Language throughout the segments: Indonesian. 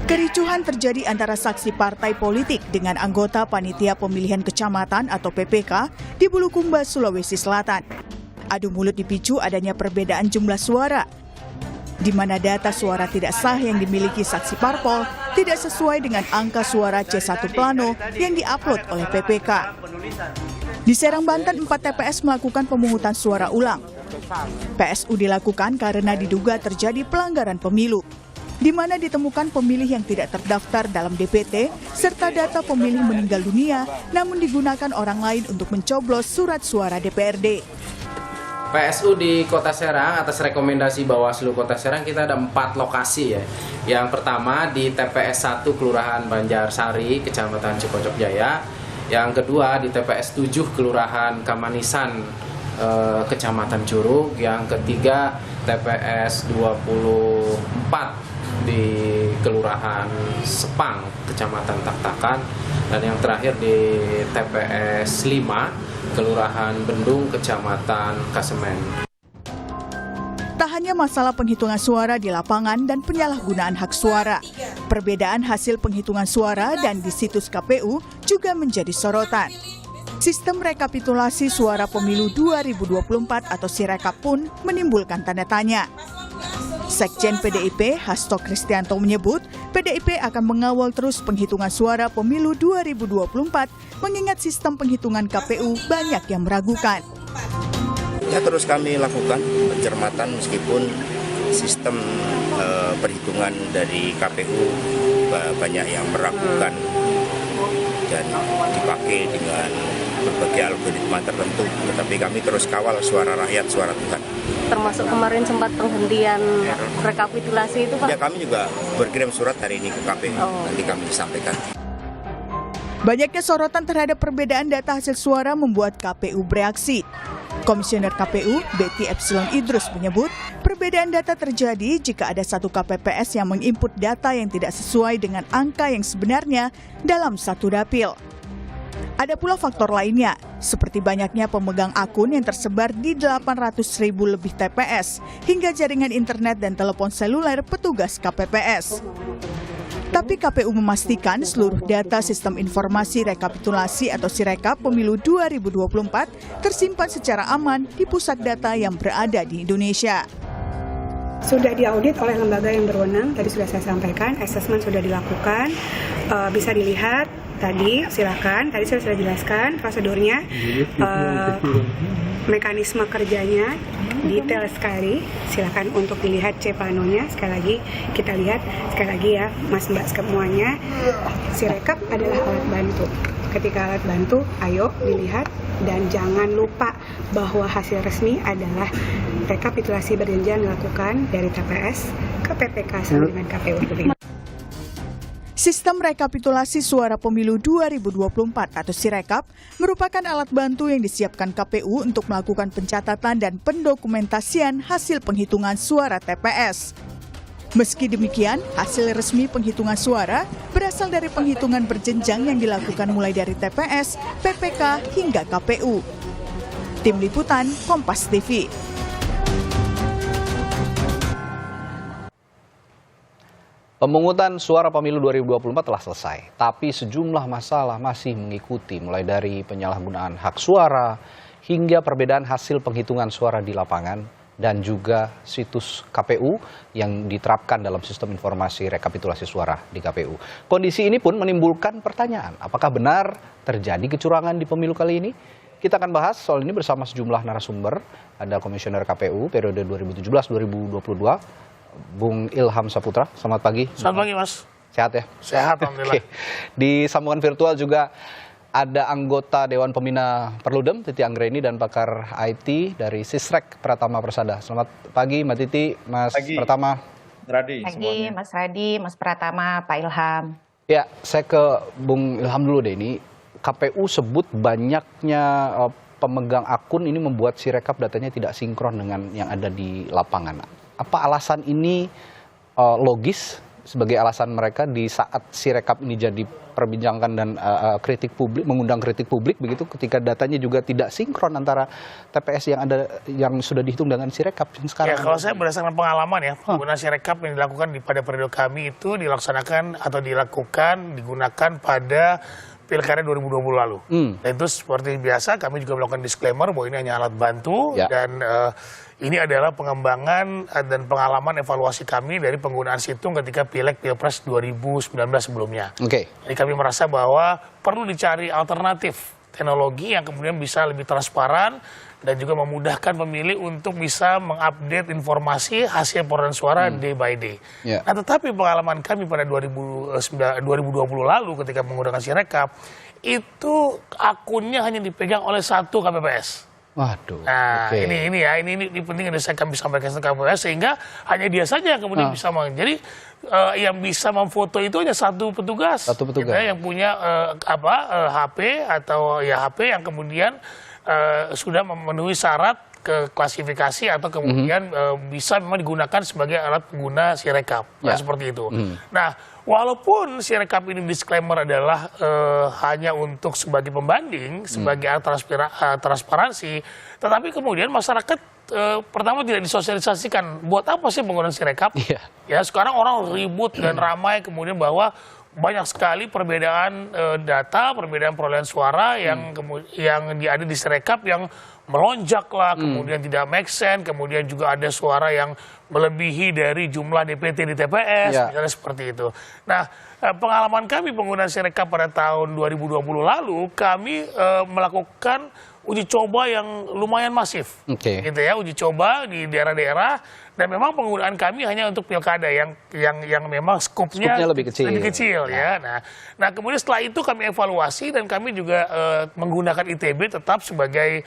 Kericuhan terjadi antara saksi partai politik dengan anggota Panitia Pemilihan Kecamatan atau PPK di Bulukumba, Sulawesi Selatan. Adu mulut dipicu adanya perbedaan jumlah suara, di mana data suara tidak sah yang dimiliki saksi parpol tidak sesuai dengan angka suara C1 Plano yang diupload oleh PPK. Di Serang, Banten, 4 TPS melakukan pemungutan suara ulang. PSU dilakukan karena diduga terjadi pelanggaran pemilu, di mana ditemukan pemilih yang tidak terdaftar dalam DPT serta data pemilih meninggal dunia namun digunakan orang lain untuk mencoblos surat suara DPRD. PSU di Kota Serang atas rekomendasi Bawaslu Kota Serang kita ada 4 lokasi ya. Yang pertama di TPS 1 Kelurahan Banjarsari, Kecamatan Cikocok Jaya. Yang kedua di TPS 7 Kelurahan Kamanisan, Kecamatan Curug. Yang ketiga TPS 24 di Kelurahan Sepang, Kecamatan Taktakan, dan yang terakhir di TPS 5 Kelurahan Bendung, Kecamatan Kasemen. Tak hanya masalah penghitungan suara di lapangan dan penyalahgunaan hak suara, perbedaan hasil penghitungan suara dan di situs KPU juga menjadi sorotan. Sistem rekapitulasi suara pemilu 2024 atau Sirekap pun menimbulkan tanda tanya. Sekjen PDIP, Hasto Kristianto menyebut PDIP akan mengawal terus penghitungan suara pemilu 2024 mengingat sistem penghitungan KPU banyak yang meragukan. Ya, terus kami lakukan pencermatan meskipun sistem perhitungan dari KPU banyak yang meragukan dan dipakai dengan berbagai algoritma tertentu, tetapi kami terus kawal suara rakyat, suara Tuhan. Termasuk kemarin sempat penghentian rekapitulasi itu, Pak? Ya, kami juga berkirim surat hari ini ke KPU, nanti kami sampaikan. Banyaknya sorotan terhadap perbedaan data hasil suara membuat KPU bereaksi. Komisioner KPU, Betty Epsilon Idrus menyebut, perbedaan data terjadi jika ada satu KPPS yang menginput data yang tidak sesuai dengan angka yang sebenarnya dalam satu dapil. Ada pula faktor lainnya, seperti banyaknya pemegang akun yang tersebar di 800.000 lebih TPS, hingga jaringan internet dan telepon seluler petugas KPPS. Tapi KPU memastikan seluruh data sistem informasi rekapitulasi atau Sirekap pemilu 2024 tersimpan secara aman di pusat data yang berada di Indonesia. Sudah diaudit oleh lembaga yang berwenang, tadi sudah saya sampaikan, asesmen sudah dilakukan, bisa dilihat tadi, silakan, tadi saya sudah jelaskan prosedurnya, mekanisme kerjanya, detail sekali, silakan untuk dilihat C-planonya, sekali lagi kita lihat, sekali lagi ya Mas Mbak semuanya, Sirekap adalah alat bantu. Ketika alat bantu, ayo dilihat dan jangan lupa bahwa hasil resmi adalah rekapitulasi berjenjang dilakukan dari TPS ke PPK sampai dengan KPU. Sistem rekapitulasi suara pemilu 2024 atau Sirekap merupakan alat bantu yang disiapkan KPU untuk melakukan pencatatan dan pendokumentasian hasil penghitungan suara TPS. Meski demikian, hasil resmi penghitungan suara berasal dari penghitungan berjenjang yang dilakukan mulai dari TPS, PPK, hingga KPU. Tim Liputan, Kompas TV. Pemungutan suara pemilu 2024 telah selesai, tapi sejumlah masalah masih mengikuti, mulai dari penyalahgunaan hak suara hingga perbedaan hasil penghitungan suara di lapangan dan juga situs KPU yang diterapkan dalam sistem informasi rekapitulasi suara di KPU. Kondisi ini pun menimbulkan pertanyaan, apakah benar terjadi kecurangan di pemilu kali ini? Kita akan bahas soal ini bersama sejumlah narasumber. Ada Komisioner KPU periode 2017-2022, Bung Ilham Saputra. Selamat pagi. Selamat pagi, Mas. Sehat ya? Sehat, alhamdulillah. Oke. Di sambungan virtual juga ada anggota Dewan Pembina Perludem, Titi Anggreni, dan pakar IT dari Sisrek, Pratama Persada. Selamat pagi, Mbak Titi, Mas pagi. Pratama. Radi, pagi, semuanya. Mas Radi, Mas Pratama, Pak Ilham. Ya, saya ke Bung Ilham dulu deh. Ini KPU sebut banyaknya pemegang akun ini membuat Sirekap datanya tidak sinkron dengan yang ada di lapangan. Apa alasan ini logis sebagai alasan mereka di saat Sirekap ini jadi perbincangan dan kritik publik, mengundang kritik publik begitu, ketika datanya juga tidak sinkron antara TPS yang sudah dihitung dengan Sirekap yang sekarang. Ya, kalau saya berdasarkan pengalaman ya, penggunaan Sirekap yang dilakukan pada periode kami itu dilaksanakan atau digunakan pada Pilkada 2020 lalu. Dan itu seperti biasa kami juga melakukan disclaimer bahwa ini hanya alat bantu dan ini adalah pengembangan dan pengalaman evaluasi kami dari penggunaan situng ketika Pileg Pilpres 2019 sebelumnya. Jadi kami merasa bahwa perlu dicari alternatif teknologi yang kemudian bisa lebih transparan dan juga memudahkan pemilih untuk bisa mengupdate informasi hasil perolehan suara day by day. Nah, tetapi pengalaman kami pada 2020 lalu ketika menggunakan Sirekap, itu akunnya hanya dipegang oleh satu KPPS. Waduh. Nah, ini penting yang kami sampaikan ke KPPS sehingga hanya dia saja yang kemudian bisa jadi yang bisa memfoto itu hanya satu petugas. Gitu, yang punya HP atau HP yang kemudian sudah memenuhi syarat ke klasifikasi atau kemudian bisa memang digunakan sebagai alat pengguna Sirekap. Seperti itu. Nah, walaupun Sirekap ini disclaimer adalah hanya untuk sebagai pembanding, sebagai alat transparansi, tetapi kemudian masyarakat pertama tidak disosialisasikan. Buat apa sih penggunaan Sirekap? Ya, sekarang orang ribut dan ramai kemudian bahwa banyak sekali perbedaan data, perbedaan perolehan suara yang ada di Sirekap yang melonjak lah, kemudian tidak make sense, kemudian juga ada suara yang melebihi dari jumlah DPT di TPS, misalnya seperti itu. Nah, pengalaman kami penggunaan Sirekap pada tahun 2020 lalu, kami melakukan uji coba yang lumayan masif, gitu ya, uji coba di daerah-daerah, dan memang penggunaan kami hanya untuk pilkada yang memang skupnya lebih kecil ya. Nah, kemudian setelah itu kami evaluasi dan kami juga menggunakan ITB tetap sebagai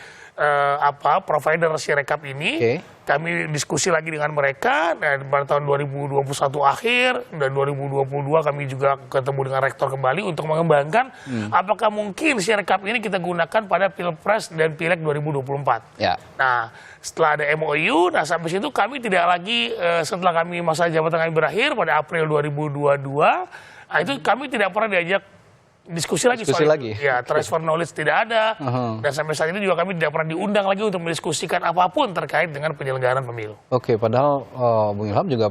provider Sirekap ini. Kami diskusi lagi dengan mereka dan pada tahun 2021 akhir dan 2022 kami juga ketemu dengan rektor kembali untuk mengembangkan apakah mungkin Sirekap ini kita gunakan pada Pilpres dan Pileg 2024. Nah, setelah ada MOU, nah sampai situ kami tidak lagi setelah kami masa jabatan kami berakhir pada April 2022, nah itu kami tidak pernah diajak diskusi lagi soal itu. Ya, transfer knowledge tidak ada, dan sampai saat ini juga kami tidak pernah diundang lagi untuk mendiskusikan apapun terkait dengan penyelenggaraan pemilu. Padahal Bung Ilham juga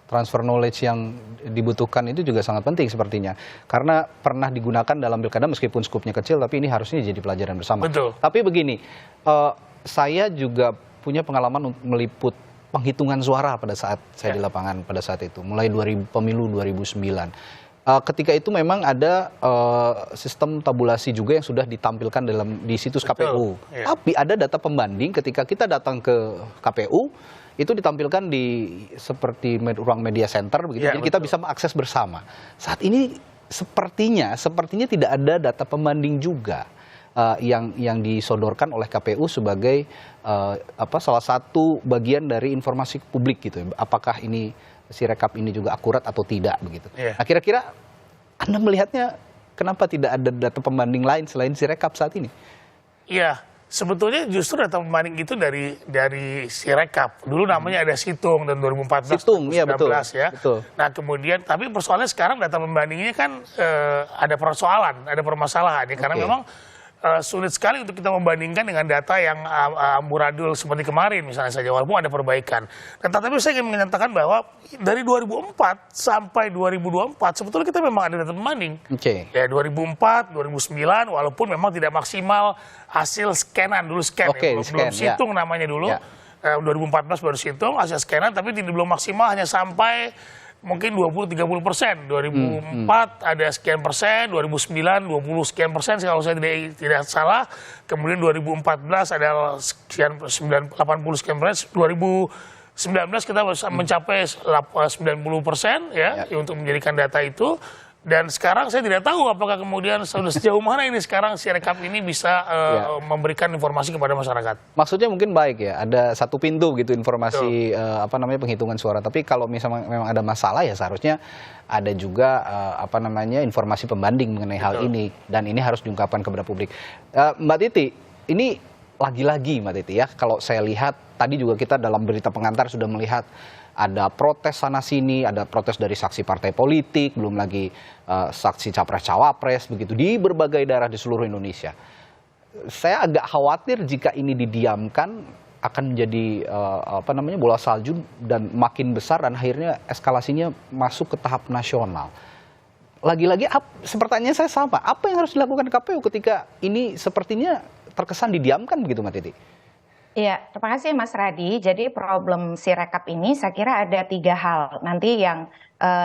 transfer knowledge yang dibutuhkan itu juga sangat penting sepertinya, karena pernah digunakan dalam pilkada meskipun skupnya kecil, tapi ini harusnya jadi pelajaran bersama. Tapi begini, saya juga punya pengalaman meliput penghitungan suara pada saat saya di lapangan pada saat itu, mulai pemilu 2009. Ketika itu memang ada sistem tabulasi juga yang sudah ditampilkan di situs KPU. Tapi ada data pembanding ketika kita datang ke KPU, itu ditampilkan di seperti ruang media center begitu. Jadi kita bisa mengakses bersama. Saat ini sepertinya tidak ada data pembanding juga yang disodorkan oleh KPU sebagai salah satu bagian dari informasi publik gitu. Apakah ini Sirekap ini juga akurat atau tidak begitu. Nah, kira-kira Anda melihatnya kenapa tidak ada data pembanding lain selain Sirekap saat ini? Iya, sebetulnya justru data pembanding itu dari Sirekap. Dulu namanya ada Situng dan 2014, Situng, 2019 ya. Betul. Nah, kemudian tapi persoalannya sekarang data pembandingnya kan ada persoalan, ada permasalahan ya, karena memang sulit sekali untuk kita membandingkan dengan data yang amburadul seperti kemarin misalnya saja, walaupun ada perbaikan. Dan tetapi saya ingin menyatakan bahwa dari 2004 sampai 2024 sebetulnya kita memang ada data pembanding. Ya 2004, 2009 walaupun memang tidak maksimal hasil scanan dulu belum situng namanya dulu. 2014 baru situng hasil scanan, tapi belum maksimal, hanya sampai mungkin 20-30%. 2004 ada sekian persen, 2009 20 sekian persen kalau saya tidak salah. Kemudian 2014 ada sekian 80 sekian persen. 2019 kita mencapai 90% ya untuk menjadikan data itu. Dan sekarang saya tidak tahu apakah kemudian sudah sejauh mana ini sekarang Sirekap ini bisa memberikan informasi kepada masyarakat. Maksudnya mungkin baik ya, ada satu pintu gitu informasi penghitungan suara. Tapi kalau misalnya memang ada masalah ya seharusnya ada juga informasi pembanding mengenai hal ini, dan ini harus diungkapkan kepada publik. Mbak Titi, ini lagi-lagi Mbak Titi ya, kalau saya lihat tadi juga kita dalam berita pengantar sudah melihat ada protes sana-sini, ada protes dari saksi partai politik, belum lagi saksi capres-cawapres, begitu, di berbagai daerah di seluruh Indonesia. Saya agak khawatir jika ini didiamkan, akan menjadi bola salju dan makin besar dan akhirnya eskalasinya masuk ke tahap nasional. Lagi-lagi, pertanyaan saya sama, apa yang harus dilakukan KPU ketika ini sepertinya terkesan didiamkan begitu, Mbak Titi? Iya, terima kasih Mas Radi. Jadi problem Sirekap ini saya kira ada 3 hal. Nanti yang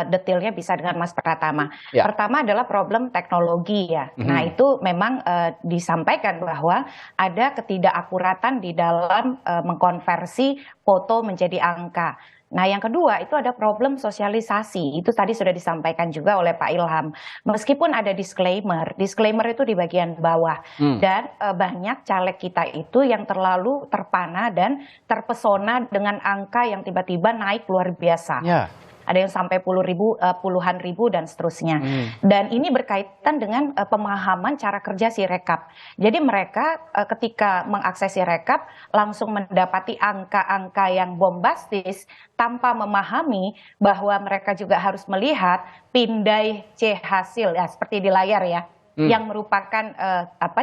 detailnya bisa dengan Mas Pratama. Ya. Pertama adalah problem teknologi ya. Nah itu memang disampaikan bahwa ada ketidakakuratan di dalam mengkonversi foto menjadi angka. Nah yang kedua itu ada problem sosialisasi, itu tadi sudah disampaikan juga oleh Pak Ilham. Meskipun ada disclaimer itu di bagian bawah. Dan banyak caleg kita itu yang terlalu terpana dan terpesona dengan angka yang tiba-tiba naik luar biasa. Ya. Ada yang sampai puluhan ribu dan seterusnya. Dan ini berkaitan dengan pemahaman cara kerja Sirekap. Jadi mereka ketika mengakses Sirekap langsung mendapati angka-angka yang bombastis tanpa memahami bahwa mereka juga harus melihat pindai C hasil ya seperti di layar ya. Yang merupakan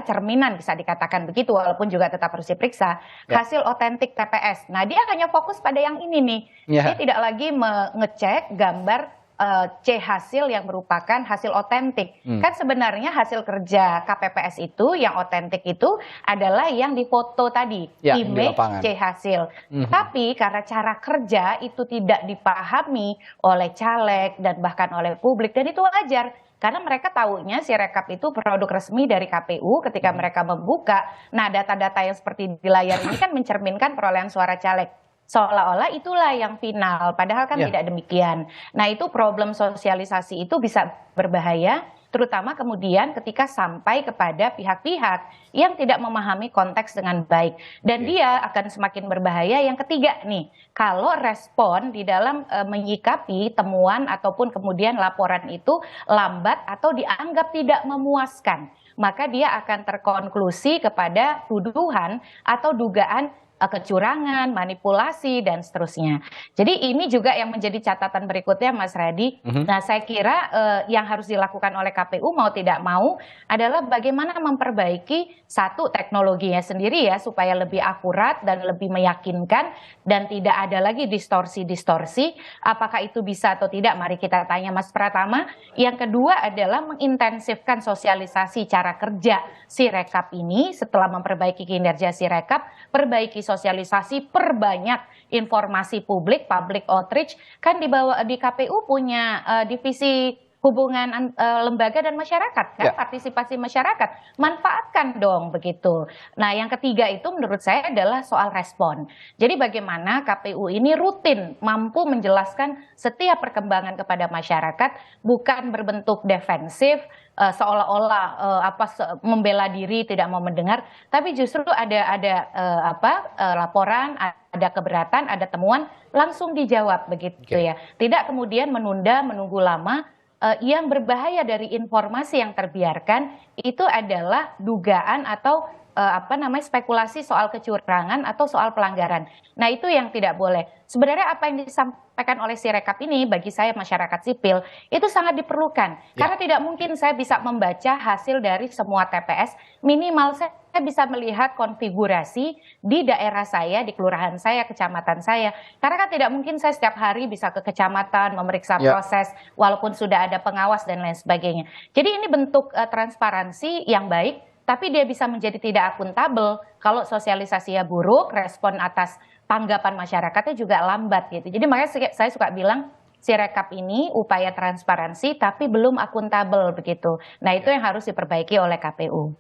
cerminan bisa dikatakan begitu walaupun juga tetap harus diperiksa hasil otentik TPS. Nah dia hanya fokus pada yang ini nih. Dia tidak lagi mengecek gambar C hasil yang merupakan hasil otentik. Kan sebenarnya hasil kerja KPPS itu yang otentik itu adalah yang difoto tadi, image C hasil. Tapi karena cara kerja itu tidak dipahami oleh caleg dan bahkan oleh publik dan itu wajar. Karena mereka tahunya Sirekap itu produk resmi dari KPU ketika mereka membuka. Nah data-data yang seperti di layar ini kan mencerminkan perolehan suara caleg. Seolah-olah itulah yang final, padahal kan tidak demikian. Nah itu problem sosialisasi itu bisa berbahaya, terutama kemudian ketika sampai kepada pihak-pihak yang tidak memahami konteks dengan baik. Dan dia akan semakin berbahaya. Yang ketiga nih, kalau respon di dalam menyikapi temuan ataupun kemudian laporan itu lambat atau dianggap tidak memuaskan, maka dia akan terkonklusi kepada tuduhan atau dugaan kecurangan, manipulasi, dan seterusnya. Jadi ini juga yang menjadi catatan berikutnya Mas Radi. Nah saya kira yang harus dilakukan oleh KPU mau tidak mau adalah bagaimana memperbaiki satu teknologinya sendiri ya supaya lebih akurat dan lebih meyakinkan dan tidak ada lagi distorsi-distorsi. Apakah itu bisa atau tidak? Mari kita tanya Mas Pratama. Yang kedua adalah mengintensifkan sosialisasi cara kerja Sirekap ini setelah memperbaiki kinerja Sirekap, perbaiki sosialisasi, perbanyak informasi publik, public outreach. Kan di KPU punya divisi hubungan lembaga dan masyarakat, kan? Partisipasi masyarakat, manfaatkan dong begitu. Nah yang ketiga itu menurut saya adalah soal respon. Jadi bagaimana KPU ini rutin mampu menjelaskan setiap perkembangan kepada masyarakat, bukan berbentuk defensif, seolah-olah membela diri tidak mau mendengar, tapi justru ada laporan, ada keberatan, ada temuan langsung dijawab begitu ya. Tidak kemudian menunggu lama. Yang berbahaya dari informasi yang terbiarkan itu adalah dugaan atau spekulasi soal kecurangan atau soal pelanggaran. Nah itu yang tidak boleh. Sebenarnya apa yang disampaikan oleh Sirekap ini bagi saya masyarakat sipil itu sangat diperlukan. Karena tidak mungkin saya bisa membaca hasil dari semua TPS, minimal saya bisa melihat konfigurasi di daerah saya, di kelurahan saya, kecamatan saya. Karena kan tidak mungkin saya setiap hari bisa ke kecamatan memeriksa proses walaupun sudah ada pengawas dan lain sebagainya. Jadi ini bentuk transparansi yang baik. Tapi dia bisa menjadi tidak akuntabel kalau sosialisasinya buruk, respon atas tanggapan masyarakatnya juga lambat gitu. Jadi makanya saya suka bilang Sirekap ini upaya transparansi tapi belum akuntabel begitu. Nah itu yang harus diperbaiki oleh KPU.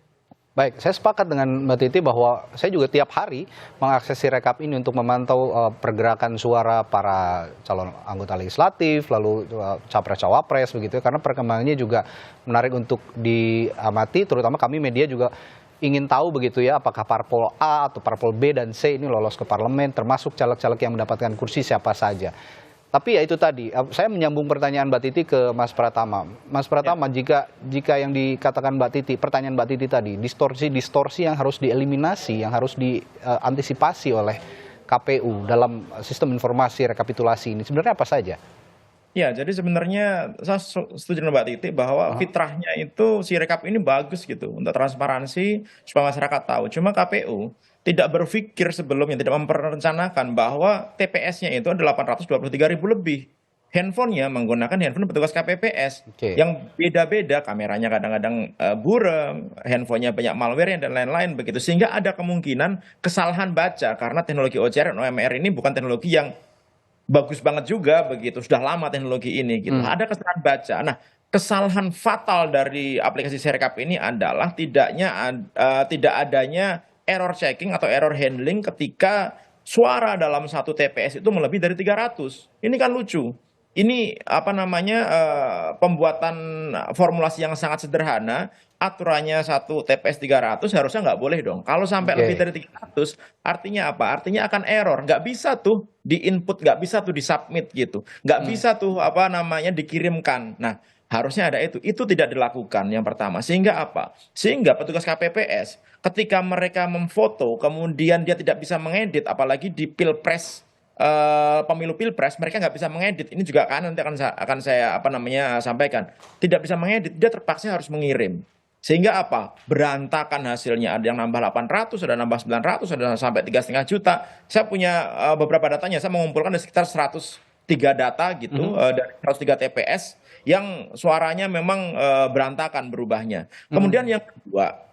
Baik, saya sepakat dengan Mbak Titi bahwa saya juga tiap hari mengakses Sirekap ini untuk memantau pergerakan suara para calon anggota legislatif, lalu capres-cawapres begitu ya, karena perkembangannya juga menarik untuk diamati, terutama kami media juga ingin tahu begitu ya, apakah parpol A atau parpol B dan C ini lolos ke parlemen, termasuk caleg-caleg yang mendapatkan kursi siapa saja. Tapi ya itu tadi, saya menyambung pertanyaan Mbak Titi ke Mas Pratama. Mas Pratama, jika yang dikatakan Mbak Titi, pertanyaan Mbak Titi tadi, distorsi-distorsi yang harus dieliminasi, yang harus diantisipasi oleh KPU dalam sistem informasi rekapitulasi ini sebenarnya apa saja? Ya, jadi sebenarnya saya setuju dengan Mbak Titi bahwa fitrahnya itu si rekap ini bagus gitu untuk transparansi supaya masyarakat tahu. Cuma KPU tidak berpikir sebelumnya, tidak merencanakan bahwa TPS-nya itu ada 823.000 lebih. Handphonenya menggunakan handphone petugas KPPS yang beda-beda, kameranya kadang-kadang buram, handphonenya banyak malware dan lain-lain begitu. Sehingga ada kemungkinan kesalahan baca karena teknologi OCR dan OMR ini bukan teknologi yang bagus banget juga begitu, sudah lama teknologi ini gitu. Ada kesalahan baca. Nah, kesalahan fatal dari aplikasi Sirekap ini adalah tidak adanya error checking atau error handling ketika suara dalam satu TPS itu melebihi dari 300. Ini kan lucu. Ini apa namanya pembuatan formulasi yang sangat sederhana, aturannya satu TPS 300 harusnya nggak boleh dong. Kalau sampai lebih dari 300, artinya apa? Artinya akan error. Nggak bisa tuh di input, nggak bisa tuh di submit gitu. Nggak bisa tuh apa namanya dikirimkan. Nah, harusnya ada itu. Itu tidak dilakukan yang pertama. Sehingga apa? Sehingga petugas KPPS ketika mereka memfoto, kemudian dia tidak bisa mengedit, apalagi di pilpres, pemilu pilpres mereka nggak bisa mengedit. Ini juga kan nanti akan saya apa namanya sampaikan. Tidak bisa mengedit, dia terpaksa harus mengirim. Sehingga apa? Berantakan hasilnya. Ada yang nambah 800, ada nambah 900, ada sampai 3,5 juta. Saya punya beberapa datanya. Saya mengumpulkan ada sekitar 103 data gitu dari 103 TPS yang suaranya memang berantakan berubahnya. Kemudian yang kedua,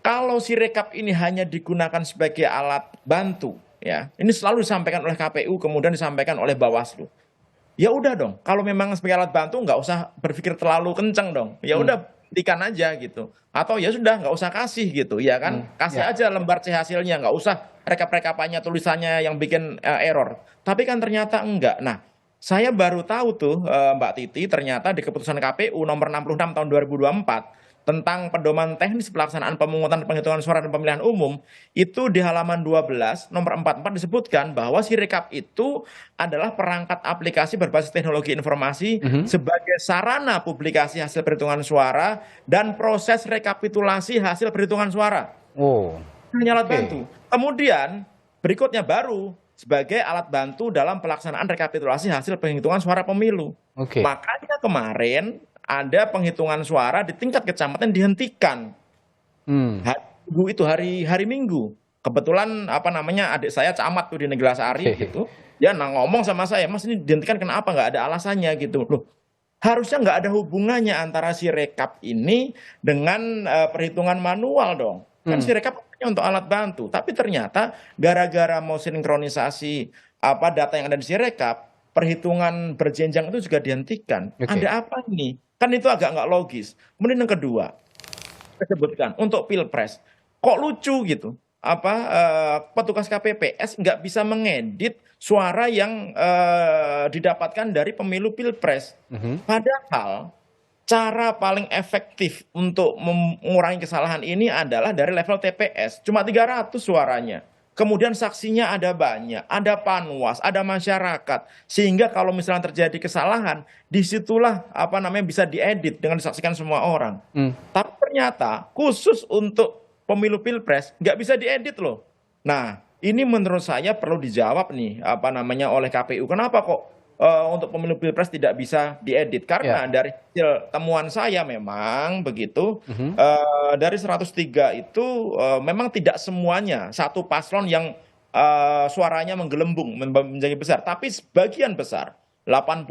kalau Sirekap ini hanya digunakan sebagai alat bantu, ya, ini selalu disampaikan oleh KPU, kemudian disampaikan oleh Bawaslu. Ya udah dong, kalau memang sebagai alat bantu nggak usah berpikir terlalu kenceng dong. Ya udah buktikan aja gitu. Atau ya sudah nggak usah kasih gitu, ya kan? Kasih aja lembar C hasilnya, nggak usah rekap-rekapannya tulisannya yang bikin error. Tapi kan ternyata enggak. Nah, saya baru tahu tuh Mbak Titi, ternyata di keputusan KPU nomor 66 tahun 2024 tentang pedoman teknis pelaksanaan pemungutan penghitungan suara dan pemilihan umum, itu di halaman 12 nomor 44 disebutkan bahwa Sirekap itu adalah perangkat aplikasi berbasis teknologi informasi sebagai sarana publikasi hasil perhitungan suara dan proses rekapitulasi hasil perhitungan suara. Hanya alat bantu. Kemudian berikutnya baru sebagai alat bantu dalam pelaksanaan rekapitulasi hasil penghitungan suara pemilu. Makanya kemarin ada penghitungan suara di tingkat kecamatan dihentikan. Hari Minggu. Kebetulan apa namanya adik saya camat tuh di Neglasari gitu. Dia ngomong sama saya, Mas ini dihentikan kenapa? Nggak ada alasannya gitu. Loh, harusnya nggak ada hubungannya antara Sirekap ini dengan perhitungan manual dong. Kan Sirekap hanya untuk alat bantu. Tapi ternyata gara-gara mau sinkronisasi apa data yang ada di Sirekap, perhitungan berjenjang itu juga dihentikan. Ada apa ini? Kan itu agak nggak logis. Kemudian yang kedua, saya sebutkan untuk pilpres, kok lucu gitu? Petugas KPPS nggak bisa mengedit suara yang didapatkan dari pemilu pilpres. Padahal cara paling efektif untuk mengurangi kesalahan ini adalah dari level TPS. Cuma 300 suaranya. Kemudian saksinya ada banyak, ada panwas, ada masyarakat. Sehingga kalau misalnya terjadi kesalahan, disitulah apa namanya bisa diedit dengan disaksikan semua orang. Tapi ternyata khusus untuk pemilu pilpres nggak bisa diedit loh. Nah, ini menurut saya perlu dijawab nih apa namanya oleh KPU. Kenapa kok untuk pemilu pilpres tidak bisa diedit? Karena dari hasil temuan saya memang begitu, dari 103 itu memang tidak semuanya satu paslon yang suaranya menggelembung menjadi besar, tapi sebagian besar 85%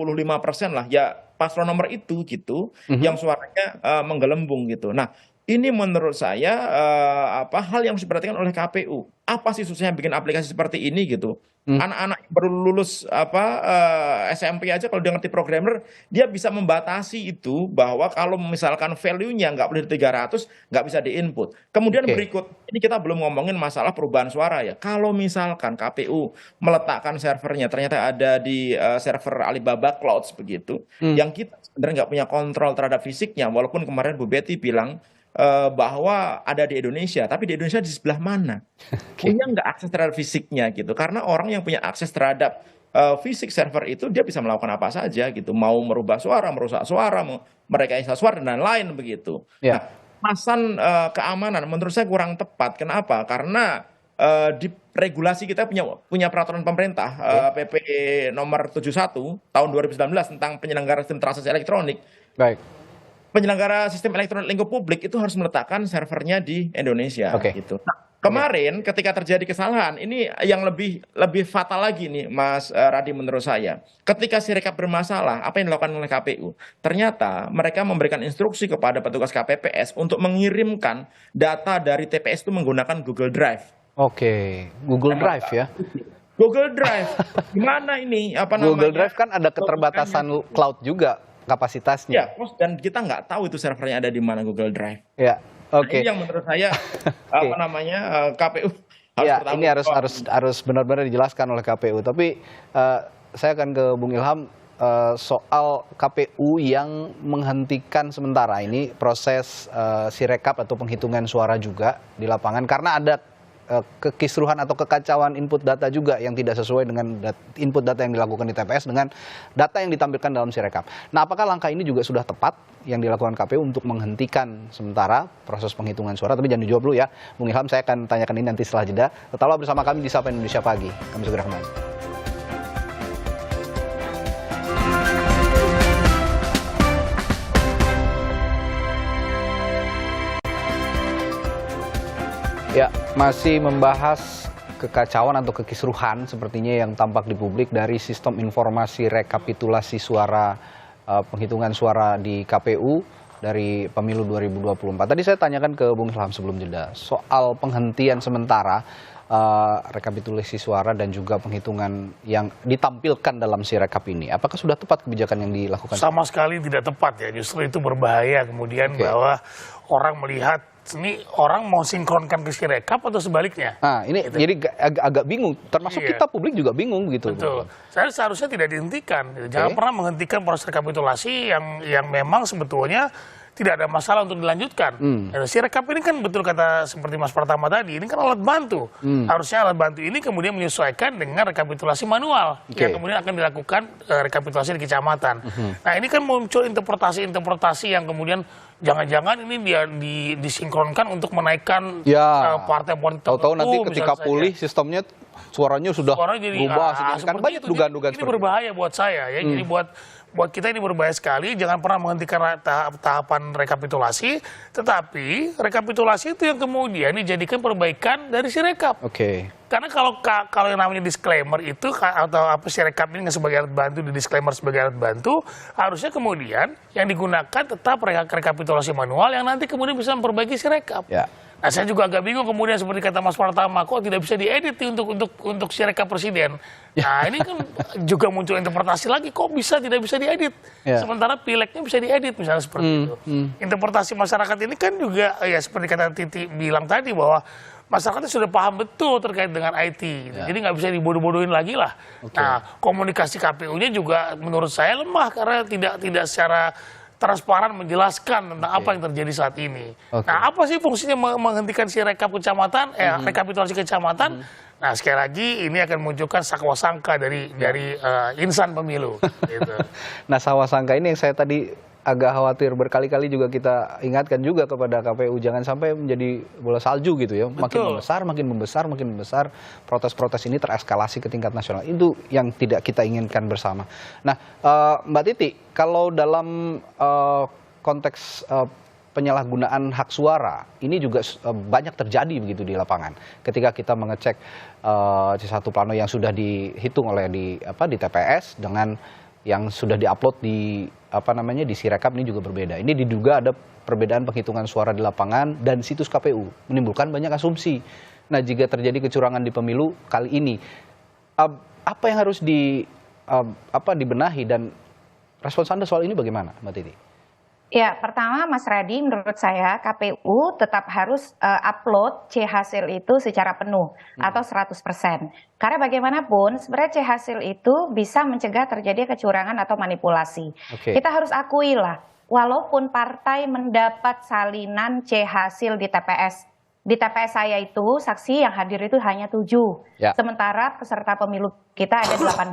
lah ya paslon nomor itu gitu yang suaranya menggelembung gitu. Nah, ini menurut saya hal yang harus diperhatikan oleh KPU. Apa sih susahnya bikin aplikasi seperti ini gitu? Anak-anak yang baru lulus SMP aja kalau dia ngerti programmer, dia bisa membatasi itu bahwa kalau misalkan value-nya nggak boleh 300, nggak bisa di-input. Kemudian berikut, ini kita belum ngomongin masalah perubahan suara ya. Kalau misalkan KPU meletakkan servernya, ternyata ada di server Alibaba Clouds begitu, yang kita sebenarnya nggak punya kontrol terhadap fisiknya, walaupun kemarin Bu Betty bilang bahwa ada di Indonesia, tapi di Indonesia di sebelah mana? Punya nggak akses terhadap fisiknya gitu? Karena orang yang punya akses terhadap fisik server itu dia bisa melakukan apa saja gitu, mau merubah suara, merusak suara, merekayasa suara dan lain-lain begitu. Nah, pasan keamanan menurut saya kurang tepat. Kenapa? Karena di regulasi kita punya peraturan pemerintah PP nomor 71 tahun 2019 tentang penyelenggara sistem transaksi elektronik. Baik. Penyelenggara sistem elektronik lingkup publik itu harus meletakkan servernya di Indonesia. Gitu. Nah, kemarin ketika terjadi kesalahan, ini yang lebih fatal lagi nih, Mas Radi, menurut saya. Ketika Sirekap bermasalah, apa yang dilakukan oleh KPU? Ternyata mereka memberikan instruksi kepada petugas KPPS untuk mengirimkan data dari TPS itu menggunakan Google Drive. Oke, Google Drive ya. Google Drive, gimana ini? Google Drive kan ada keterbatasan cloud juga kapasitasnya. Ya, dan kita nggak tahu itu servernya ada di mana Google Drive. Ya, oke. Ini yang menurut saya KPU harus ini harus benar-benar dijelaskan oleh KPU. Tapi saya akan ke Bung Ilham soal KPU yang menghentikan sementara ini proses Sirekap atau penghitungan suara juga di lapangan karena ada kekisruhan atau kekacauan input data juga yang tidak sesuai dengan input data yang dilakukan di TPS dengan data yang ditampilkan dalam Sirekap. Nah, apakah langkah ini juga sudah tepat yang dilakukan KPU untuk menghentikan sementara proses penghitungan suara? Tapi jangan dijawab dulu ya, Bung Ilham, saya akan tanyakan ini nanti setelah jeda. Tetaplah bersama kami di Sapa Indonesia Pagi. Kami segera kembali. Ya, masih membahas kekacauan atau kekisruhan sepertinya yang tampak di publik dari sistem informasi rekapitulasi suara penghitungan suara di KPU dari pemilu 2024. Tadi saya tanyakan ke Bung Ilham sebelum jeda soal penghentian sementara rekapitulasi suara dan juga penghitungan yang ditampilkan dalam Sirekap ini. Apakah sudah tepat kebijakan yang dilakukan? Sama sekali tidak tepat ya, justru itu berbahaya kemudian bahwa orang melihat ini orang mau sinkronkan ke Sirekap atau sebaliknya. Nah, ini gitu. Jadi agak bingung, termasuk kita publik juga bingung gitu. Betul. Saya seharusnya tidak dihentikan. Jangan pernah menghentikan proses rekapitulasi yang memang sebetulnya tidak ada masalah untuk dilanjutkan. Sirekap ini kan betul kata seperti Mas Pratama tadi, ini kan alat bantu. Harusnya alat bantu ini kemudian menyesuaikan dengan rekapitulasi manual yang kemudian akan dilakukan rekapitulasi di kecamatan. Nah, ini kan muncul interpretasi yang kemudian jangan-jangan ini dia disinkronkan untuk menaikkan partai politik. Tahu-tahu nanti ketika pulih sistemnya suaranya sudah berubah. Kan banyak dugaan-dugaan seperti ini. Ini berbahaya buat saya ya. Jadi buat kita ini berbahaya sekali. Jangan pernah menghentikan tahapan rekapitulasi, tetapi rekapitulasi itu yang kemudian dijadikan perbaikan dari Sirekap. Karena kalau yang namanya disclaimer itu atau apa Sirekap ini sebagai alat bantu, di disclaimer sebagai alat bantu, harusnya kemudian yang digunakan tetap rekapitulasi manual yang nanti kemudian bisa memperbaiki Sirekap. Nah, saya juga agak bingung kemudian seperti kata Mas Pratama, kok tidak bisa diedit untuk Sirekap presiden. Nah, ini kan juga muncul interpretasi lagi, kok tidak bisa diedit. Sementara pileknya bisa diedit misalnya seperti itu. Interpretasi masyarakat ini kan juga ya seperti kata Titi bilang tadi bahwa masyarakatnya sudah paham betul terkait dengan IT. Jadi nggak bisa dibodoh-bodohin lagi lah. Nah, komunikasi KPU-nya juga menurut saya lemah karena tidak secara transparan menjelaskan tentang apa yang terjadi saat ini. Nah, apa sih fungsinya menghentikan Sirekap kecamatan, rekapitulasi kecamatan? Nah, sekali lagi ini akan munculkan sakwasangka dari insan pemilu. Gitu. Nah, sakwasangka ini yang saya tadi agak khawatir, berkali-kali juga kita ingatkan juga kepada KPU jangan sampai menjadi bola salju gitu ya. Makin membesar, protes-protes ini tereskalasi ke tingkat nasional. Itu yang tidak kita inginkan bersama. Nah, Mbak Titi, kalau dalam konteks penyalahgunaan hak suara ini juga banyak terjadi begitu di lapangan. Ketika kita mengecek C1 Plano yang sudah dihitung oleh di TPS dengan yang sudah diupload di di Sirekap ini juga berbeda. Ini diduga ada perbedaan penghitungan suara di lapangan dan situs KPU menimbulkan banyak asumsi. Nah, jika terjadi kecurangan di pemilu kali ini, apa yang harus dibenahi dan respons Anda soal ini bagaimana, Mbak Titi? Ya, pertama Mas Radi, menurut saya KPU tetap harus upload C hasil itu secara penuh atau 100%. Karena bagaimanapun sebenarnya C hasil itu bisa mencegah terjadi kecurangan atau manipulasi. Kita harus akui lah, walaupun partai mendapat salinan C hasil di TPS. Di TPS saya itu saksi yang hadir itu hanya 7. Sementara peserta pemilu kita ada 18.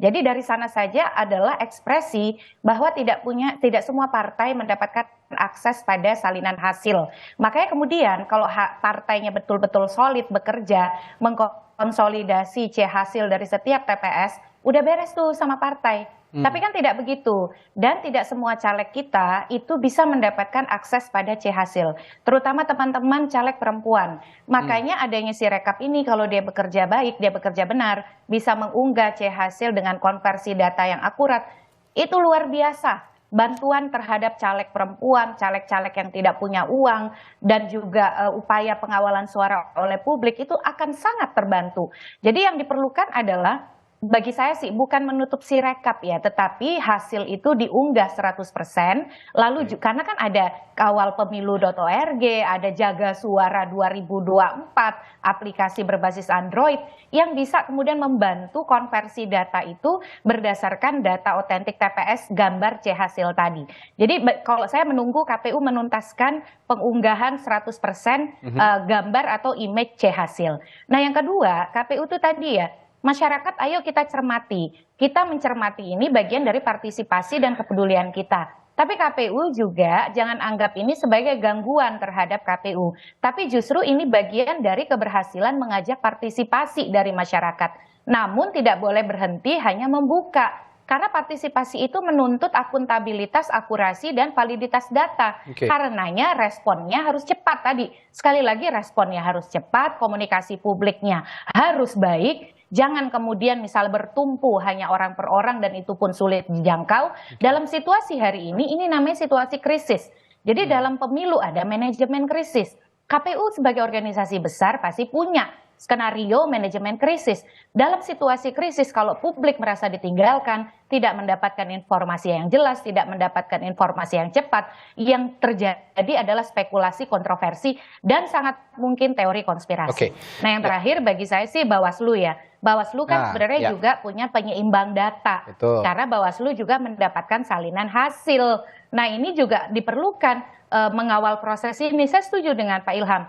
Jadi dari sana saja adalah ekspresi bahwa tidak semua partai mendapatkan akses pada salinan hasil. Makanya kemudian kalau partainya betul-betul solid bekerja, mengkonsolidasi C hasil dari setiap TPS, udah beres tuh sama partai. Tapi kan tidak begitu, dan tidak semua caleg kita itu bisa mendapatkan akses pada C hasil, terutama teman-teman caleg perempuan. Makanya adanya Sirekap ini, kalau dia bekerja baik, dia bekerja benar, bisa mengunggah C hasil dengan konversi data yang akurat, itu luar biasa. Bantuan terhadap caleg perempuan, caleg-caleg yang tidak punya uang, dan juga upaya pengawalan suara oleh publik itu akan sangat terbantu. Jadi yang diperlukan adalah, bagi saya sih bukan menutup Sirekap ya, tetapi hasil itu diunggah 100%, lalu karena kan ada kawalpemilu.org, ada Jaga Suara 2024, aplikasi berbasis Android, yang bisa kemudian membantu konversi data itu berdasarkan data otentik TPS gambar C hasil tadi. Jadi kalau saya menunggu KPU menuntaskan pengunggahan 100% gambar atau image C hasil. Nah yang kedua, KPU itu tadi ya, masyarakat ayo kita cermati. Kita mencermati ini bagian dari partisipasi dan kepedulian kita. Tapi KPU juga jangan anggap ini sebagai gangguan terhadap KPU. Tapi justru ini bagian dari keberhasilan mengajak partisipasi dari masyarakat. Namun tidak boleh berhenti hanya membuka. Karena partisipasi itu menuntut akuntabilitas, akurasi, dan validitas data. Karenanya responnya harus cepat tadi. Sekali lagi responnya harus cepat, komunikasi publiknya harus baik. Jangan kemudian misal bertumpu hanya orang per orang dan itu pun sulit dijangkau. Dalam situasi hari ini namanya situasi krisis. Jadi dalam pemilu ada manajemen krisis. KPU sebagai organisasi besar pasti punya skenario manajemen krisis. Dalam situasi krisis kalau publik merasa ditinggalkan, tidak mendapatkan informasi yang jelas, tidak mendapatkan informasi yang cepat, yang terjadi adalah spekulasi, kontroversi, dan sangat mungkin teori konspirasi. Nah yang terakhir bagi saya sih Bawaslu ya. Bawaslu kan sebenarnya juga punya penyeimbang data. Karena Bawaslu juga mendapatkan salinan hasil. Nah ini juga diperlukan mengawal proses ini. Saya setuju dengan Pak Ilham.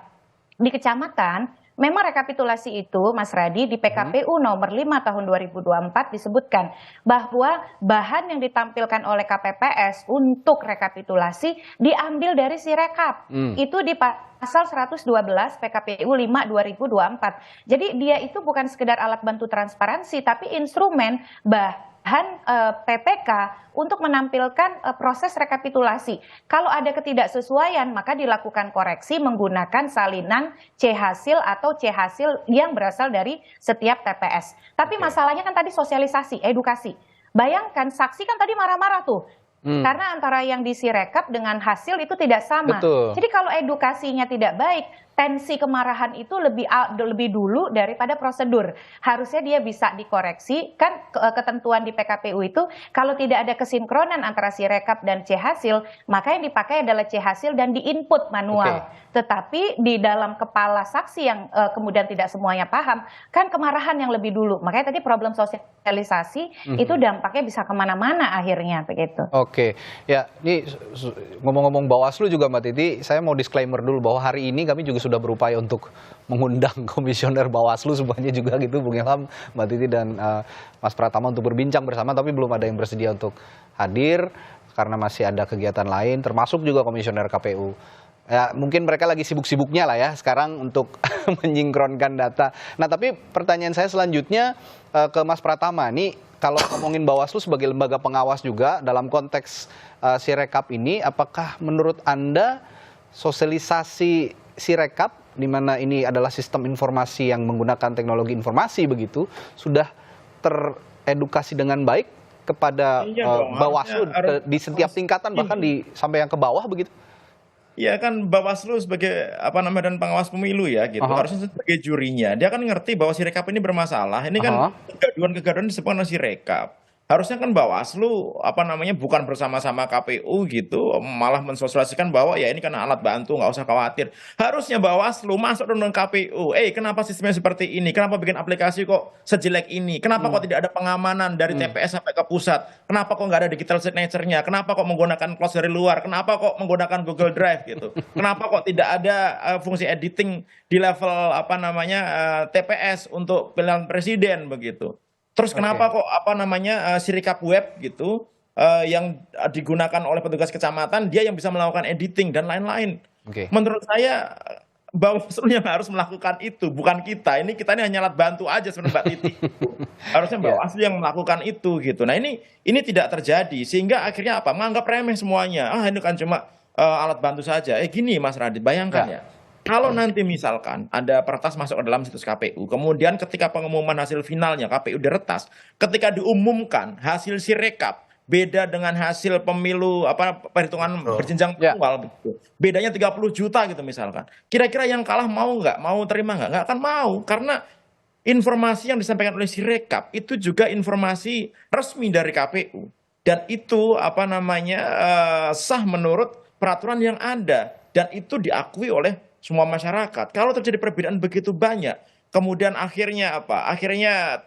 Di kecamatan, memang rekapitulasi itu, Mas Radi, di PKPU nomor 5 tahun 2024 disebutkan bahwa bahan yang ditampilkan oleh KPPS untuk rekapitulasi diambil dari Sirekap. Itu di pasal 112 PKPU 5 2024. Jadi dia itu bukan sekedar alat bantu transparansi, tapi instrumen bahan PPK untuk menampilkan proses rekapitulasi. Kalau ada ketidaksesuaian, maka dilakukan koreksi menggunakan salinan C hasil atau C hasil yang berasal dari setiap TPS. Tapi masalahnya kan tadi sosialisasi, edukasi. Bayangkan saksi kan tadi marah-marah tuh. Karena antara yang di Sirekap dengan hasil itu tidak sama. Jadi kalau edukasinya tidak baik, tensi kemarahan itu lebih dulu daripada prosedur. Harusnya dia bisa dikoreksi. Kan ketentuan di PKPU itu kalau tidak ada kesinkronan antara Sirekap dan C hasil, maka yang dipakai adalah C hasil dan diinput manual. Tetapi di dalam kepala saksi yang kemudian tidak semuanya paham, kan kemarahan yang lebih dulu. Makanya tadi problem sosialisasi itu dampaknya bisa kemana-mana akhirnya begitu. Ya ini ngomong-ngomong Bawaslu juga Mbak Titi, saya mau disclaimer dulu bahwa hari ini kami juga sudah berupaya untuk mengundang komisioner Bawaslu semuanya juga gitu, Bung Ilham, Mbak Titi dan Mas Pratama untuk berbincang bersama, tapi belum ada yang bersedia untuk hadir karena masih ada kegiatan lain, termasuk juga komisioner KPU. Ya, mungkin mereka lagi sibuk-sibuknya lah ya sekarang untuk menyinkronkan data. Nah, tapi pertanyaan saya selanjutnya ke Mas Pratama. Nih, kalau ngomongin Bawaslu sebagai lembaga pengawas juga dalam konteks Sirekap ini, apakah menurut Anda sosialisasi Sirekap, di mana ini adalah sistem informasi yang menggunakan teknologi informasi begitu, sudah teredukasi dengan baik kepada Bawaslu di setiap tingkatan, bahkan sampai yang ke bawah begitu? Ya kan Bawaslu sebagai dan pengawas pemilu ya gitu, harusnya sebagai jurinya dia kan ngerti bahwa Sirekap ini bermasalah. Ini kan kegaduhan disebabkan oleh Sirekap. Harusnya kan Bawaslu bukan bersama-sama KPU gitu, malah mensosialisasikan bahwa ya ini kan alat bantu, nggak usah khawatir. Harusnya Bawaslu masuk dengan KPU. Kenapa sistemnya seperti ini? Kenapa bikin aplikasi kok sejelek ini? Kenapa kok tidak ada pengamanan dari TPS sampai ke pusat? Kenapa kok nggak ada digital signature-nya? Kenapa kok menggunakan cloud dari luar? Kenapa kok menggunakan Google Drive gitu? Kenapa kok tidak ada fungsi editing di level TPS untuk pilihan presiden begitu? Terus kenapa kok Sirekap web gitu yang digunakan oleh petugas kecamatan dia yang bisa melakukan editing dan lain-lain. Menurut saya Bawaslu yang harus melakukan itu, bukan kita. Kita ini hanya alat bantu aja sebenarnya Mbak Titi. Harusnya Bawaslu yang melakukan itu gitu. Nah ini tidak terjadi sehingga akhirnya apa? Menganggap remeh semuanya. Ini kan cuma alat bantu saja. Gini Mas Radit, bayangkan ya. Kalau nanti misalkan ada pertas masuk ke dalam situs KPU, kemudian ketika pengumuman hasil finalnya KPU diretas, ketika diumumkan hasil Sirekap beda dengan hasil pemilu perhitungan berjenjang awal, bedanya 30 juta gitu misalkan. Kira-kira yang kalah mau nggak? Mau terima nggak? Nggak akan mau, karena informasi yang disampaikan oleh Sirekap itu juga informasi resmi dari KPU dan itu sah menurut peraturan yang ada dan itu diakui oleh semua masyarakat. Kalau terjadi perbedaan begitu banyak, kemudian akhirnya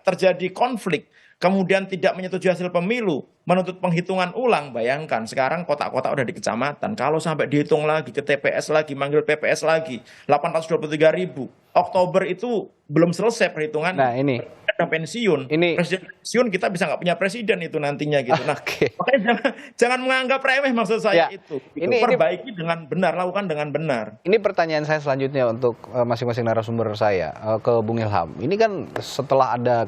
terjadi konflik, kemudian tidak menyetujui hasil pemilu, menuntut penghitungan ulang. Bayangkan sekarang kotak-kotak udah di kecamatan, kalau sampai dihitung lagi ke TPS lagi, manggil PPS lagi, 823.000. Oktober itu belum selesai perhitungan. Nah ini pensiun. Presiden pensiun kita bisa nggak punya presiden itu nantinya gitu. Nah makanya jangan menganggap remeh maksud saya itu. Perbaiki dengan benar, lakukan dengan benar. Ini pertanyaan saya selanjutnya untuk masing-masing narasumber saya ke Bung Ilham. Ini kan setelah ada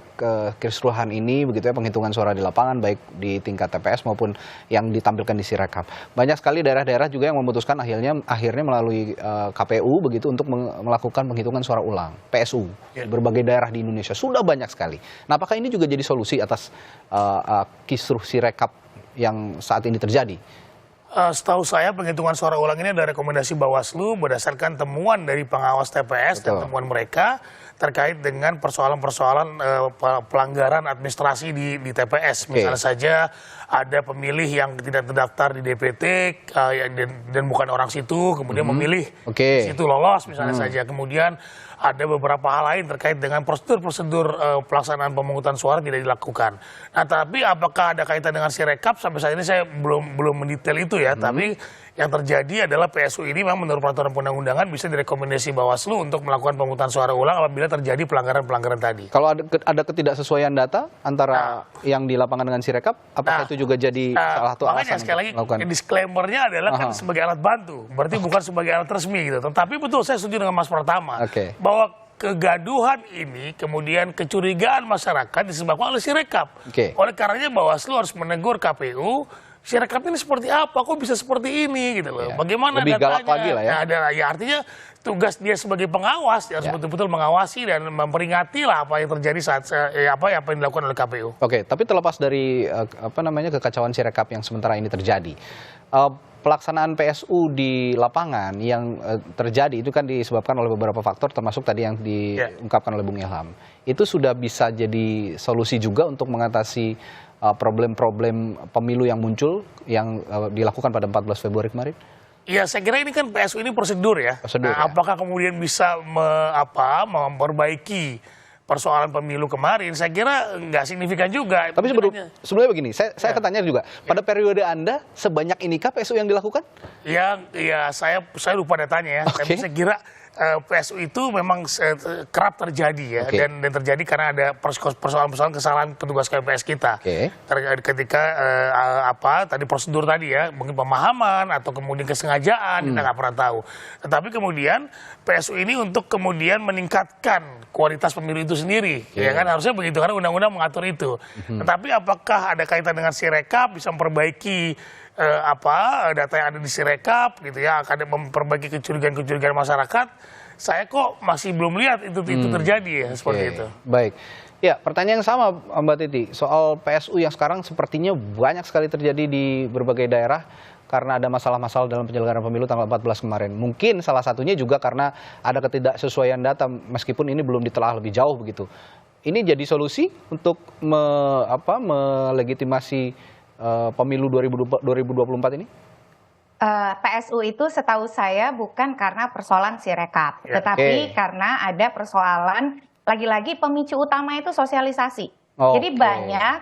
kekerusuhan ini begitu ya, penghitungan suara di lapangan baik di tingkat TPS maupun yang ditampilkan di Sirekap. Banyak sekali daerah-daerah juga yang memutuskan akhirnya melalui KPU begitu untuk melakukan penghitungan suara ulang, PSU. Berbagai daerah di Indonesia sudah banyak sekali. Nah, apakah ini juga jadi solusi atas kisruh Sirekap yang saat ini terjadi? Setahu saya penghitungan suara ulang ini ada rekomendasi Bawaslu berdasarkan temuan dari pengawas TPS dan temuan mereka terkait dengan persoalan-persoalan pelanggaran administrasi di TPS. Misalnya saja ada pemilih yang tidak terdaftar di DPT dan bukan orang situ, kemudian memilih di situ lolos misalnya saja. Kemudian ada beberapa hal lain terkait dengan prosedur-prosedur pelaksanaan pemungutan suara tidak dilakukan. Nah, tapi apakah ada kaitan dengan Sirekap? Sampai saat ini saya belum mendetail itu ya. Tapi yang terjadi adalah PSU ini memang menurut peraturan undang-undangan bisa direkomendasi Bawaslu untuk melakukan pemungutan suara ulang apabila terjadi pelanggaran-pelanggaran tadi. Kalau ada ketidaksesuaian data antara yang di lapangan dengan Sirekap, apakah itu juga jadi salah satu alasan? Makanya sekali lagi disclaimer-nya adalah kan sebagai alat bantu, berarti bukan sebagai alat resmi gitu. Tapi betul saya setuju dengan Mas Pratama bahwa kegaduhan ini kemudian kecurigaan masyarakat disebabkan oleh Sirekap. Oleh karenanya Bawaslu harus menegur KPU. Sirekap ini seperti apa? Kok bisa seperti ini gitu loh? Bagaimana lebih datanya? Galak lagi lah ya. Artinya tugas dia sebagai pengawas dia harus betul-betul mengawasi dan memperingati lah apa yang terjadi saat apa yang dilakukan oleh KPU. Tapi terlepas dari kekacauan Sirekap yang sementara ini terjadi, pelaksanaan PSU di lapangan yang terjadi itu kan disebabkan oleh beberapa faktor termasuk tadi yang diungkapkan oleh Bung Ilham. Itu sudah bisa jadi solusi juga untuk mengatasi problem-problem pemilu yang muncul yang dilakukan pada 14 Februari kemarin? Ya, saya kira ini kan PSU ini prosedur ya. Apakah kemudian bisa memperbaiki persoalan pemilu kemarin? Saya kira nggak signifikan juga. Tapi sebelumnya begini, saya akan tanya juga, pada periode Anda sebanyak inikah PSU yang dilakukan? Ya saya lupa datanya ya. Tapi saya kira PSU itu memang kerap terjadi ya, dan terjadi karena ada persoalan-persoalan kesalahan petugas KPS kita. Ketika tadi prosedur tadi ya, mungkin pemahaman atau kemudian kesengajaan, kita nggak pernah tahu. Tetapi kemudian PSU ini untuk kemudian meningkatkan kualitas pemilu itu sendiri, ya kan harusnya begitu karena undang-undang mengatur itu. Tetapi apakah ada kaitan dengan Sirekap bisa memperbaiki data yang ada di Sirekap gitu ya, akan memperbaiki kecurigaan-kecurigaan masyarakat? Saya kok masih belum lihat itu terjadi ya seperti itu. Baik. Ya, pertanyaan yang sama Mbak Titi, soal PSU yang sekarang sepertinya banyak sekali terjadi di berbagai daerah karena ada masalah-masalah dalam penyelenggaraan pemilu tanggal 14 kemarin. Mungkin salah satunya juga karena ada ketidaksesuaian data meskipun ini belum ditelaah lebih jauh begitu. Ini jadi solusi untuk melegitimasi pemilu 2024 ini? PSU itu setahu saya bukan karena persoalan Sirekap, tetapi karena ada persoalan lagi-lagi pemicu utama itu sosialisasi. Jadi banyak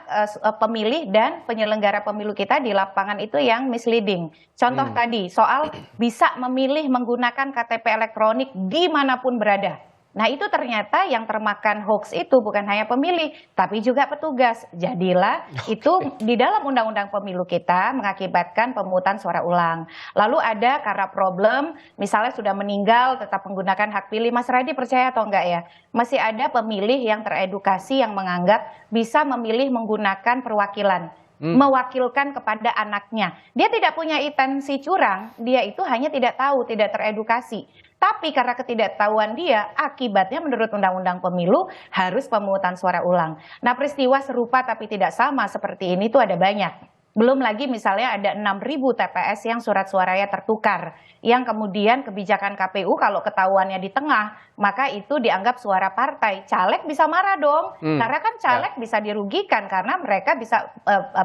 pemilih dan penyelenggara pemilu kita di lapangan itu yang misleading. Contoh tadi soal bisa memilih menggunakan KTP elektronik dimanapun berada. Nah itu ternyata yang termakan hoax itu bukan hanya pemilih, tapi juga petugas. Jadilah itu di dalam undang-undang pemilu kita mengakibatkan pemungutan suara ulang. Lalu ada karena problem, misalnya sudah meninggal tetap menggunakan hak pilih. Mas Radi percaya atau enggak ya? Masih ada pemilih yang teredukasi yang menganggap bisa memilih menggunakan perwakilan. Mewakilkan kepada anaknya. Dia tidak punya intensi curang, dia itu hanya tidak tahu, tidak teredukasi. Tapi karena ketidaktahuan dia, akibatnya menurut Undang-Undang Pemilu harus pemungutan suara ulang. Nah peristiwa serupa tapi tidak sama seperti ini tuh ada banyak. Belum lagi misalnya ada 6.000 TPS yang surat suaranya tertukar. Yang kemudian kebijakan KPU kalau ketahuannya di tengah, maka itu dianggap suara partai. Caleg bisa marah dong, karena kan caleg bisa dirugikan karena mereka bisa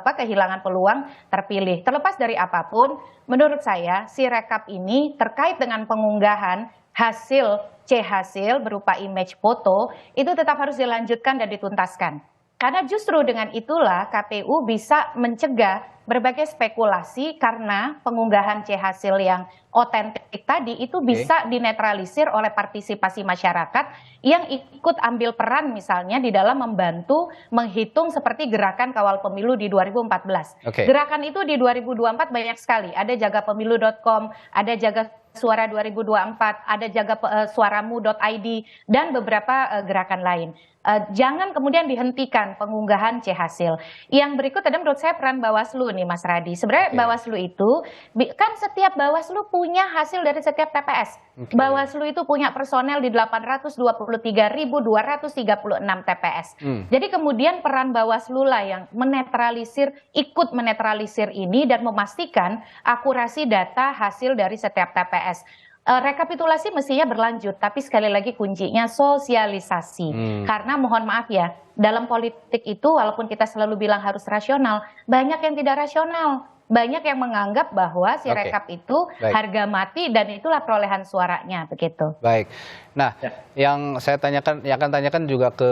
kehilangan peluang terpilih. Terlepas dari apapun, menurut saya Sirekap ini terkait dengan pengunggahan hasil C-hasil berupa image foto, itu tetap harus dilanjutkan dan dituntaskan. Karena justru dengan itulah KPU bisa mencegah berbagai spekulasi karena pengunggahan C-hasil yang otentik tadi itu bisa dinetralisir oleh partisipasi masyarakat yang ikut ambil peran misalnya di dalam membantu menghitung seperti gerakan kawal pemilu di 2014. Gerakan itu di 2024 banyak sekali. Ada jagapemilu.com, ada jaga Suara 2024, ada jaga suaramu.id, dan beberapa gerakan lain. Jangan kemudian dihentikan pengunggahan C-hasil. Yang berikut ada menurut saya peran Bawaslu nih Mas Radi. Sebenarnya Bawaslu itu, kan setiap Bawaslu punya hasil dari setiap TPS. Bawaslu itu punya personel di 823.236 TPS. Jadi kemudian peran Bawaslu lah yang ikut menetralisir ini dan memastikan akurasi data hasil dari setiap TPS. Rekapitulasi mestinya berlanjut, tapi sekali lagi kuncinya sosialisasi. Karena mohon maaf ya, dalam politik itu walaupun kita selalu bilang harus rasional, banyak yang tidak rasional. Banyak yang menganggap bahwa Sirekap itu harga mati dan itulah perolehan suaranya begitu. Baik. Nah, yang saya akan tanyakan juga ke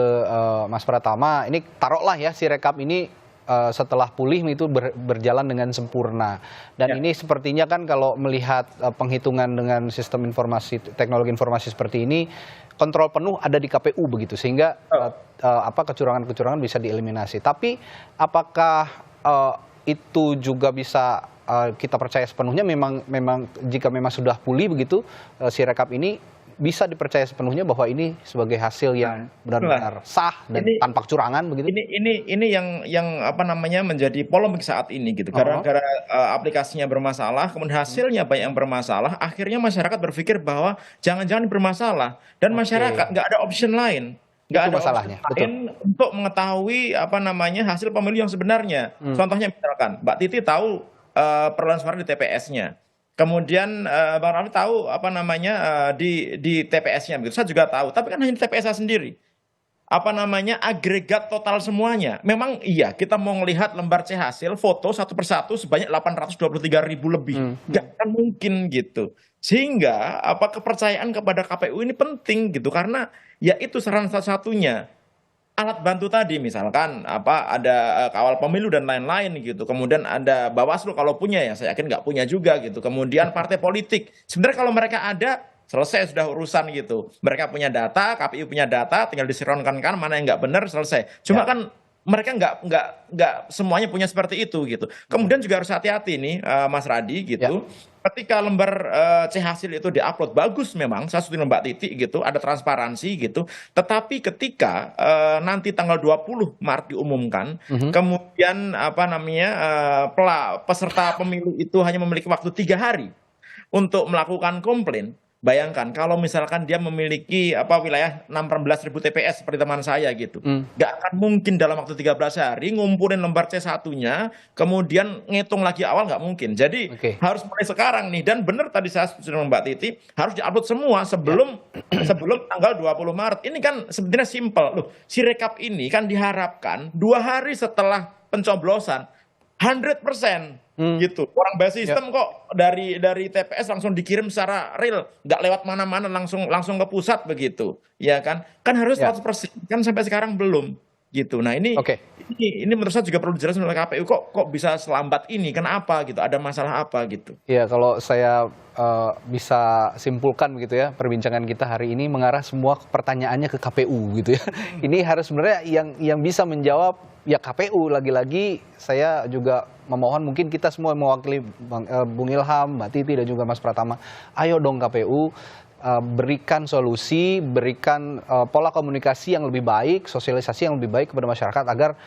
Mas Pratama, ini taruhlah ya Sirekap ini setelah pulih itu berjalan dengan sempurna. Dan ini sepertinya kan kalau melihat penghitungan dengan sistem teknologi informasi seperti ini, kontrol penuh ada di KPU begitu, sehingga kecurangan-kecurangan bisa dieliminasi. Tapi apakah itu juga bisa kita percaya sepenuhnya memang jika memang sudah pulih begitu Sirekap ini bisa dipercaya sepenuhnya bahwa ini sebagai hasil yang benar-benar sah dan tanpa kecurangan begitu? Ini yang menjadi polemik saat ini gitu. Gara-gara aplikasinya bermasalah, kemudian hasilnya banyak yang bermasalah, akhirnya masyarakat berpikir bahwa jangan-jangan bermasalah dan masyarakat nggak ada option lain. Nggak ada masalahnya lain untuk mengetahui hasil pemilu yang sebenarnya. Contohnya misalkan Mbak Titi tahu perolehan suara di TPS-nya. Kemudian Bang Raffi tahu di TPS-nya begitu. Saya juga tahu, tapi kan hanya di TPS saya sendiri. Agregat total semuanya. Memang iya, kita mau melihat lembar C hasil foto satu persatu sebanyak 823.000 lebih. Nggak akan mungkin gitu. Sehingga kepercayaan kepada KPU ini penting gitu, karena ya itu saran satu-satunya. Alat bantu tadi misalkan ada kawal pemilu dan lain-lain gitu. Kemudian ada Bawaslu kalau punya, ya saya yakin nggak punya juga gitu. Kemudian partai politik. Sebenarnya kalau mereka ada, selesai sudah urusan gitu. Mereka punya data, KPU punya data, tinggal disinkronkan mana yang nggak benar, selesai. Cuma kan mereka nggak semuanya punya seperti itu gitu. Kemudian juga harus hati-hati nih Mas Radi gitu. Ketika lembar C hasil itu diupload bagus memang, saya setuju Mbak Titi gitu, ada transparansi gitu. Tetapi ketika nanti tanggal 20 Maret diumumkan, kemudian peserta pemilu itu hanya memiliki waktu 3 hari untuk melakukan komplain. Bayangkan kalau misalkan dia memiliki wilayah 16.000 TPS seperti teman saya gitu. Nggak akan mungkin dalam waktu 13 hari ngumpulin lembar C1-nya, kemudian ngitung lagi awal, nggak mungkin. Jadi harus mulai sekarang nih. Dan benar tadi saya setuju dengan Mbak Titi, harus diupload semua sebelum tanggal 20 Maret. Ini kan sebenarnya simpel. Loh, Sirekap ini kan diharapkan 2 hari setelah pencoblosan 100%. Gitu. Orang base sistem kok dari TPS langsung dikirim secara real, nggak lewat mana-mana, langsung ke pusat begitu. Ya kan? Kan harus 100%. Kan sampai sekarang belum. Gitu. Nah, ini ini menurut saya juga perlu dijelaskan oleh KPU, kok bisa selambat ini, kenapa gitu, ada masalah apa gitu. Ya, kalau saya bisa simpulkan begitu ya, perbincangan kita hari ini mengarah semua pertanyaannya ke KPU gitu ya. Ini harus sebenarnya yang bisa menjawab ya KPU. Lagi-lagi saya juga memohon, mungkin kita semua mewakili Bung Ilham, Mbak Titi dan juga Mas Pratama, ayo dong KPU berikan solusi, berikan pola komunikasi yang lebih baik, sosialisasi yang lebih baik kepada masyarakat agar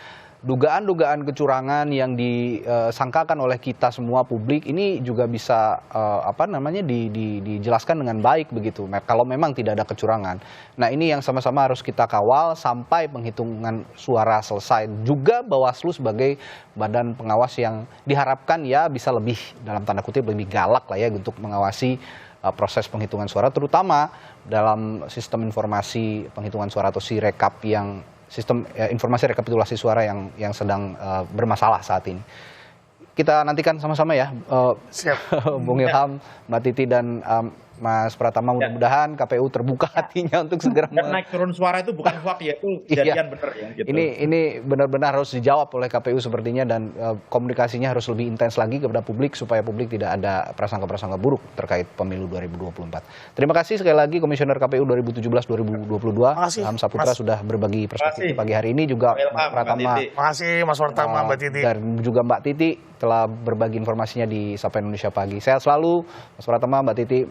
dugaan-dugaan kecurangan yang disangkakan oleh kita semua publik ini juga bisa dijelaskan dengan baik begitu. Kalau memang tidak ada kecurangan. Nah, ini yang sama-sama harus kita kawal sampai penghitungan suara selesai. Juga Bawaslu sebagai badan pengawas yang diharapkan ya bisa lebih, dalam tanda kutip, lebih galak lah ya untuk mengawasi proses penghitungan suara, terutama dalam sistem informasi penghitungan suara atau Sirekap, yang sistem informasi rekapitulasi suara yang sedang bermasalah saat ini. Kita nantikan sama-sama ya, Bung Ilham, Mbak Titi dan Mas Pratama, mudah-mudahan KPU terbuka hatinya untuk segera naik turun suara itu bukan hoax ya, itu kejadian benar ya. Gitu. Ini benar-benar harus dijawab oleh KPU sepertinya, dan komunikasinya harus lebih intens lagi kepada publik supaya publik tidak ada prasangka-prasangka buruk terkait pemilu 2024. Terima kasih sekali lagi Komisioner KPU 2017-2022 Ilham Saputra sudah berbagi perspektif pagi hari ini, juga Mas Pratama. Terima kasih Mas Pratama, Mbak Titi. Dan juga Mbak Titi telah berbagi informasinya di Sapa Indonesia Pagi. Sehat selalu Mas Pratama, Mbak Titi,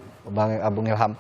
Bung Ilham.